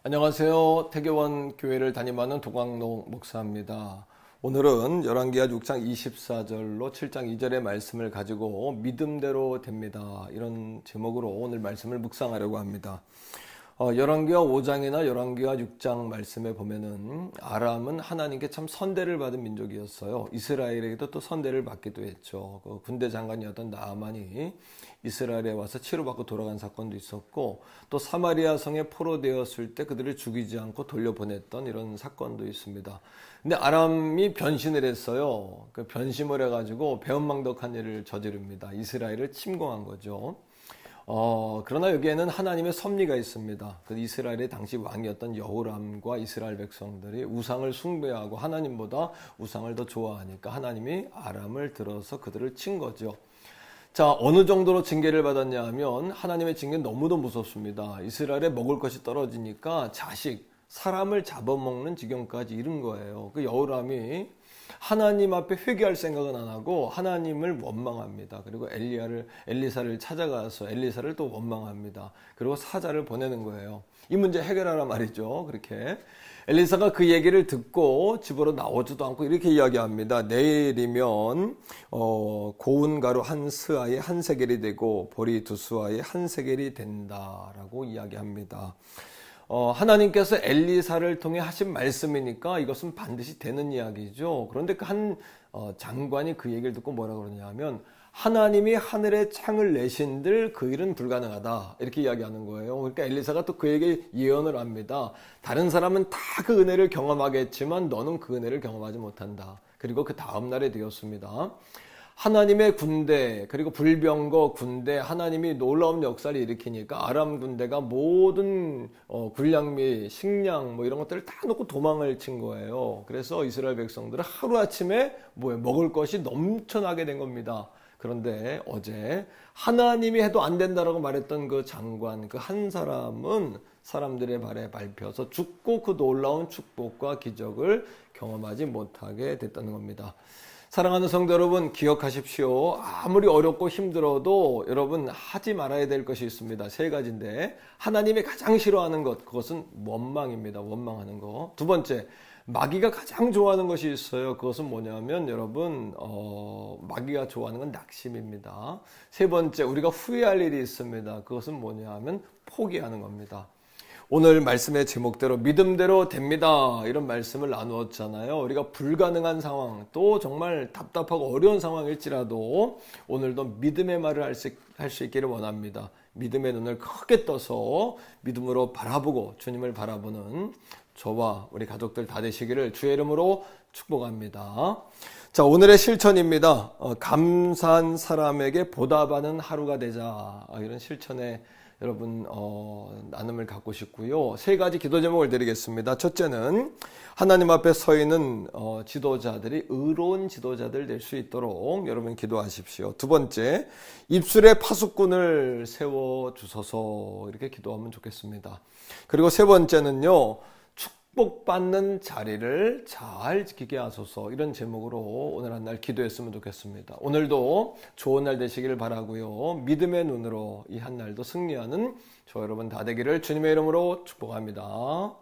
안녕하세요. 태교원 교회를 담임하는 도광록 목사입니다. 오늘은 열왕기하 6장 24절로 7장 2절의 말씀을 가지고 믿음대로 됩니다. 이런 제목으로 오늘 말씀을 묵상하려고 합니다. 열왕기하 5장이나 열왕기하 6장 말씀에 보면은 아람은 하나님께 참 선대를 받은 민족이었어요. 이스라엘에게도 또 선대를 받기도 했죠. 그 군대 장관이었던 나아만이 이스라엘에 와서 치료받고 돌아간 사건도 있었고, 또 사마리아 성에 포로되었을 때 그들을 죽이지 않고 돌려보냈던 이런 사건도 있습니다. 근데 아람이 변신을 했어요. 그 변심을 해가지고 배은망덕한 일을 저지릅니다. 이스라엘을 침공한 거죠. 그러나 여기에는 하나님의 섭리가 있습니다. 그 이스라엘의 당시 왕이었던 여호람과 이스라엘 백성들이 우상을 숭배하고 하나님보다 우상을 더 좋아하니까 하나님이 아람을 들어서 그들을 친 거죠. 자, 어느 정도로 징계를 받았냐 하면 하나님의 징계는 너무도 무섭습니다. 이스라엘에 먹을 것이 떨어지니까 사람을 잡아먹는 지경까지 이른 거예요. 그 여호람이 하나님 앞에 회개할 생각은 안 하고 하나님을 원망합니다. 그리고 엘리사를 찾아가서 엘리사를 또 원망합니다. 그리고 사자를 보내는 거예요. 이 문제 해결하라 말이죠. 그렇게 엘리사가 그 얘기를 듣고 집으로 나오지도 않고 이렇게 이야기합니다. 내일이면 고운 가루 한 스아에 한 세겔이 되고 보리 두 스아에 한 세겔이 된다라고 이야기합니다. 하나님께서 엘리사를 통해 하신 말씀이니까 이것은 반드시 되는 이야기죠. 그런데 그 한 장관이 그 얘기를 듣고 뭐라 그러냐면 하나님이 하늘에 창을 내신들 그 일은 불가능하다 이렇게 이야기하는 거예요. 그러니까 엘리사가 또 그에게 예언을 합니다. 다른 사람은 다 그 은혜를 경험하겠지만 너는 그 은혜를 경험하지 못한다. 그리고 그 다음 날에 되었습니다. 하나님의 군대, 그리고 불병거 군대, 하나님이 놀라운 역사를 일으키니까 아람 군대가 모든 군량 및 식량 이런 것들을 다 놓고 도망을 친 거예요. 그래서 이스라엘 백성들은 하루아침에 먹을 것이 넘쳐나게 된 겁니다. 그런데 어제 하나님이 해도 안 된다라고 말했던 그 장관, 그 한 사람은 사람들의 발에 밟혀서 죽고 그 놀라운 축복과 기적을 경험하지 못하게 됐다는 겁니다. 사랑하는 성도 여러분, 기억하십시오. 아무리 어렵고 힘들어도 여러분 하지 말아야 될 것이 있습니다. 세 가지인데, 하나님이 가장 싫어하는 것, 그것은 원망입니다. 원망하는 거. 두 번째, 마귀가 가장 좋아하는 것이 있어요. 그것은 뭐냐면 여러분 마귀가 좋아하는 건 낙심입니다. 세 번째, 우리가 후회할 일이 있습니다. 그것은 뭐냐면 포기하는 겁니다. 오늘 말씀의 제목대로 믿음대로 됩니다. 이런 말씀을 나누었잖아요. 우리가 불가능한 상황, 또 정말 답답하고 어려운 상황일지라도 오늘도 믿음의 말을 할 수 있기를 원합니다. 믿음의 눈을 크게 떠서 믿음으로 바라보고 주님을 바라보는 저와 우리 가족들 다 되시기를 주의 이름으로 축복합니다. 자, 오늘의 실천입니다. 감사한 사람에게 보답하는 하루가 되자. 이런 실천에 여러분 나눔을 갖고 싶고요. 세 가지 기도 제목을 드리겠습니다. 첫째는 하나님 앞에 서 있는 지도자들이 의로운 지도자들 될 수 있도록 여러분 기도하십시오. 두 번째, 입술에 파수꾼을 세워주소서 이렇게 기도하면 좋겠습니다. 그리고 세 번째는요, 축복받는 자리를 잘 지키게 하소서 이런 제목으로 오늘 한 날 기도했으면 좋겠습니다. 오늘도 좋은 날 되시기를 바라고요. 믿음의 눈으로 이 한 날도 승리하는 저 여러분 다 되기를 주님의 이름으로 축복합니다.